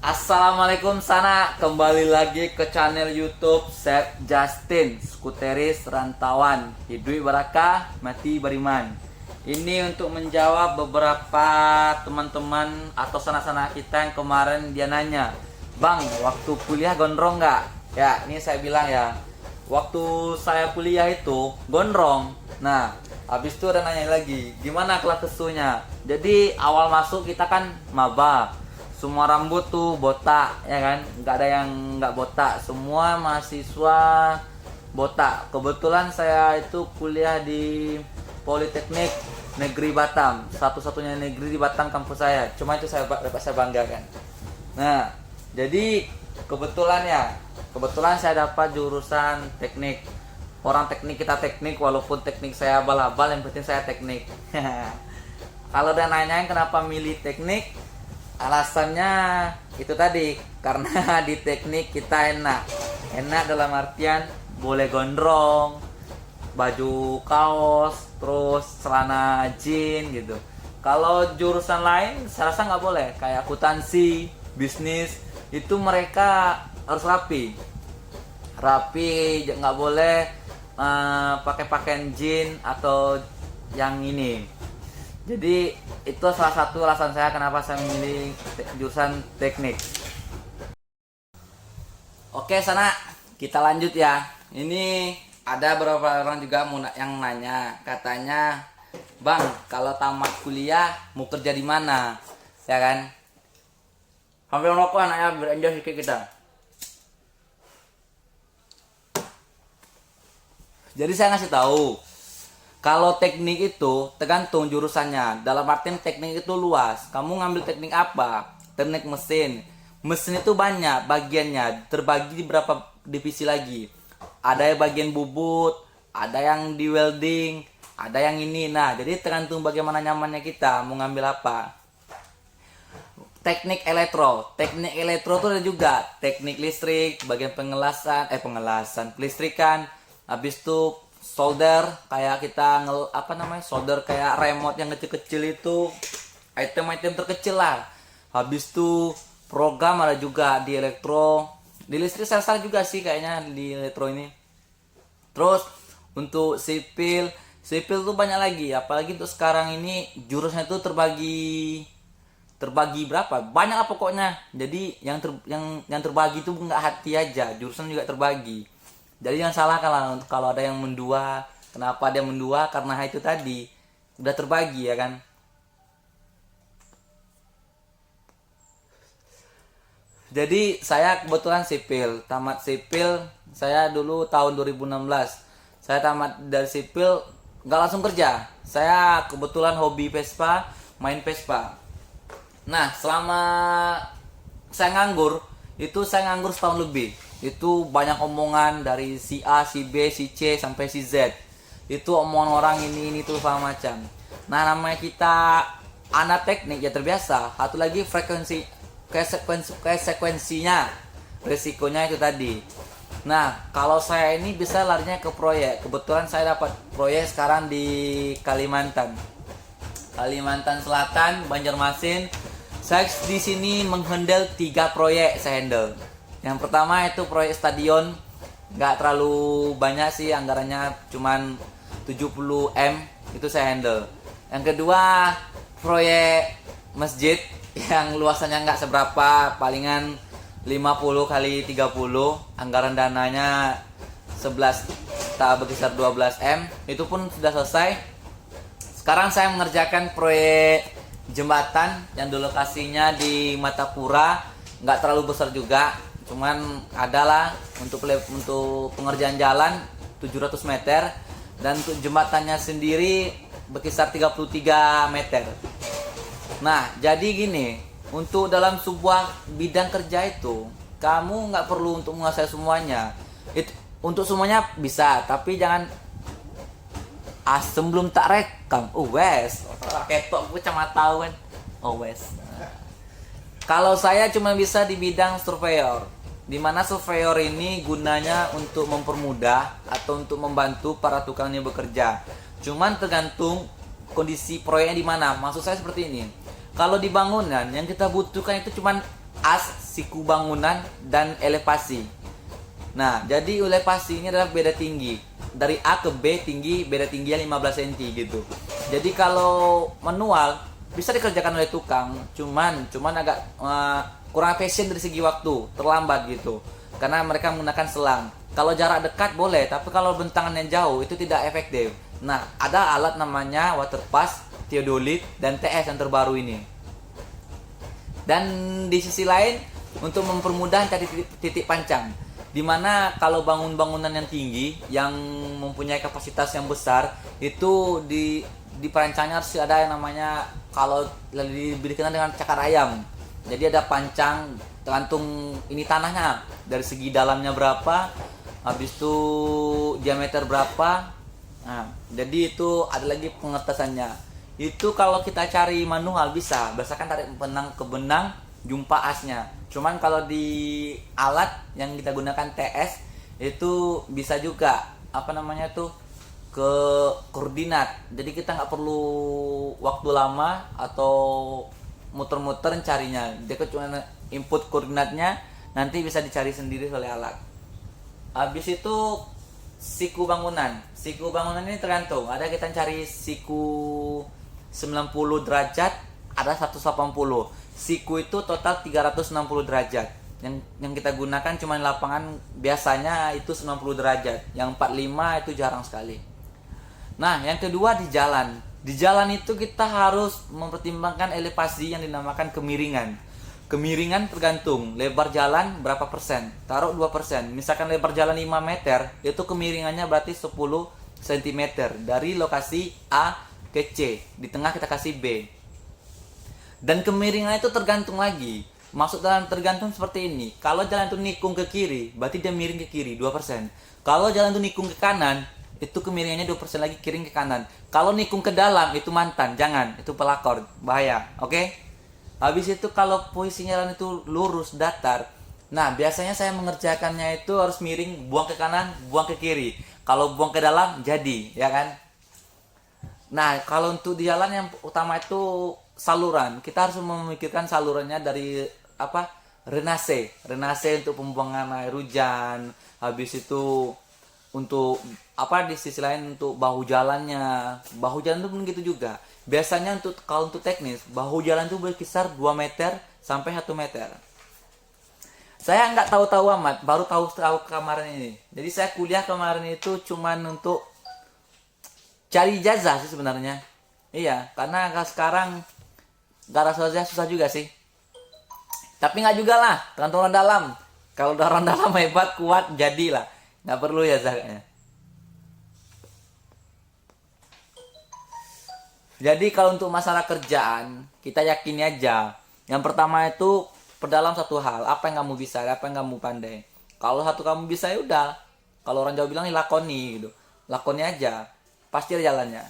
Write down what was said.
Assalamualaikum sana, kembali lagi ke channel YouTube Chef Justin Skuteris Rantauan. Hidup barakah, mati beriman. Ini untuk menjawab beberapa teman-teman atau sana-sana kita yang kemarin dia nanya, Bang, waktu kuliah gondrong nggak? Ya, ini saya bilang ya, waktu saya kuliah itu gondrong. Nah, habis itu ada nanya lagi, gimana kelas kesunya? Jadi awal masuk kita kan maba, semua rambut tuh botak ya kan, nggak ada yang nggak botak, semua mahasiswa botak. Kebetulan saya itu kuliah di Politeknik Negeri Batam, satu-satunya negeri di Batam kampus saya, cuma itu dapat saya banggakan. Nah, jadi kebetulan saya dapat jurusan teknik. Orang teknik, kita teknik, walaupun teknik saya abal-abal, yang penting saya teknik. Kalau udah nanyain kenapa milih teknik, alasannya itu tadi, karena di teknik kita enak dalam artian boleh gondrong, baju kaos, terus celana jeans gitu. Kalau jurusan lain saya rasa nggak boleh, kayak akuntansi, bisnis, itu mereka harus rapi, nggak boleh pakai pakaian jeans atau yang ini. Jadi itu salah satu alasan saya kenapa saya memilih jurusan teknik. Oke sana, kita lanjut ya. Ini ada beberapa orang juga yang nanya, katanya, Bang, kalau tamat kuliah mau kerja di mana? Ya kan? Sambil ngerokok anaknya, berenjoy sedikit kita. Jadi saya ngasih tahu, kalau teknik itu tergantung jurusannya. Dalam artian teknik itu luas. Kamu ngambil teknik apa? Teknik mesin. Mesin itu banyak bagiannya, terbagi di beberapa divisi lagi. Ada yang bagian bubut, ada yang di welding, ada yang ini. Nah, jadi tergantung bagaimana nyamannya kita mau ngambil apa. Teknik elektro itu ada juga. Teknik listrik, bagian pengelasan, pelistrikan. Habis itu solder, kayak kita solder kayak remote yang kecil-kecil itu, item-item terkecil lah. Habis itu program ada juga di elektro, di listrik saya juga sih kayaknya di elektro ini. Terus untuk sipil tuh banyak lagi, apalagi untuk sekarang ini jurusnya tuh terbagi berapa? Banyak lah pokoknya. Jadi yang terbagi itu nggak hati aja, jurusan juga terbagi. Jadi jangan salahkan lah kalau ada yang mendua. Kenapa dia mendua? Karena itu tadi udah terbagi ya kan. Jadi saya kebetulan tamat sipil. Saya dulu tahun 2016. Saya tamat dari sipil, nggak langsung kerja. Saya kebetulan hobi Vespa, main Vespa. Nah, selama saya nganggur setahun lebih. Itu banyak omongan dari si A, si B, si C sampai si Z. Itu omongan orang ini tuh segala macam. Nah, namanya kita anak teknik ya terbiasa. Satu lagi sekuensinya, resikonya itu tadi. Nah, kalau saya ini bisa larinya ke proyek. Kebetulan saya dapat proyek sekarang di Kalimantan Selatan, Banjarmasin. Saya di sini menghandle 3 proyek saya handle. Yang pertama itu proyek stadion, nggak terlalu banyak sih, anggarannya cuman 70 M, itu saya handle. Yang kedua proyek masjid yang luasannya nggak seberapa, palingan 50 kali 30, anggaran dananya 11 tak berkisar 12 M, itu pun sudah selesai. Sekarang saya mengerjakan proyek jembatan yang di lokasinya di Matapura, nggak terlalu besar juga, cuman adalah untuk pengerjaan jalan 700 meter, dan untuk jembatannya sendiri berkisar 33 meter. Nah, jadi gini, untuk dalam sebuah bidang kerja itu kamu nggak perlu untuk menguasai semuanya. Untuk semuanya bisa, tapi jangan sebelum tak rekam. Ketok gue cuma tahu kan. Kalau saya cuma bisa di bidang surveyor, di mana surveyor ini gunanya untuk mempermudah atau untuk membantu para tukangnya bekerja. Cuman tergantung kondisi proyeknya di mana. Maksud saya seperti ini. Kalau di bangunan yang kita butuhkan itu cuman as siku bangunan dan elevasi. Nah, jadi elevasi ini adalah beda tinggi. Dari A ke B tinggi, beda tingginya 15 cm gitu. Jadi kalau manual bisa dikerjakan oleh tukang, cuman agak kurang efisien dari segi waktu, terlambat gitu. Karena mereka menggunakan selang. Kalau jarak dekat boleh, tapi kalau bentangan yang jauh itu tidak efektif. Nah, ada alat namanya water pass, theodolite, dan TS yang terbaru ini. Dan di sisi lain untuk mempermudah cari titik pancang, dimana kalau bangunan yang tinggi yang mempunyai kapasitas yang besar itu di perancangnya harus ada yang namanya, kalau dikenal dengan cakar ayam. Jadi ada pancang tergantung ini tanahnya, dari segi dalamnya berapa, habis itu diameter berapa. Nah, jadi itu ada lagi pengetesannya. Itu kalau kita cari manual bisa, berdasarkan tarik benang ke benang, jumpa asnya. Cuman kalau di alat yang kita gunakan TS itu bisa juga ke koordinat. Jadi kita nggak perlu waktu lama atau muter-muter carinya. Dia cuma input koordinatnya, nanti bisa dicari sendiri oleh alat. Habis itu siku bangunan. Siku bangunan ini tergantung. Ada kita cari siku 90 derajat, ada 180. Siku itu total 360 derajat. Yang kita gunakan cuma lapangan biasanya itu 90 derajat. Yang 45 itu jarang sekali. Nah, yang kedua di jalan. Di jalan itu kita harus mempertimbangkan elevasi yang dinamakan kemiringan. Kemiringan tergantung lebar jalan berapa persen. Taruh 2%. Misalkan lebar jalan 5 meter, itu kemiringannya berarti 10 cm dari lokasi A ke C. Di tengah kita kasih B. Dan kemiringan itu tergantung lagi. Maksud dalam tergantung seperti ini. Kalau jalan itu nikung ke kiri, berarti dia miring ke kiri 2%. Kalau jalan itu nikung ke kanan, itu kemiringannya 2% lagi kiring ke kanan. Kalau nikung ke dalam itu mantan, jangan, itu pelakor, bahaya. Oke? Habis itu kalau posisinya jalan itu lurus, datar. Nah, biasanya saya mengerjakannya itu harus miring, buang ke kanan, buang ke kiri. Kalau buang ke dalam jadi, ya kan? Nah, kalau untuk di jalan yang utama itu saluran. Kita harus memikirkan salurannya dari Renase untuk pembuangan air hujan. Habis itu untuk di sisi lain untuk bahu jalannya. Bahu jalan itu pun gitu juga. Biasanya kalau untuk teknis, bahu jalan itu berkisar 2 meter sampai 1 meter. Saya nggak tahu-tahu amat, baru tahu kemarin ini. Jadi saya kuliah kemarin itu cuman untuk cari ijazah sih sebenarnya. Iya, karena sekarang darah susah juga sih. Tapi nggak juga lah, tergantung orang dalam. Kalau orang dalam hebat, kuat, jadilah. Nggak perlu ya kayaknya. Jadi kalau untuk masalah kerjaan, kita yakini aja. Yang pertama itu perdalam satu hal, apa yang kamu bisa, apa yang kamu pandai. Kalau satu kamu bisa ya udah. Kalau orang Jawa bilang lakoni gitu. Lakoni aja. Pasti ada jalannya.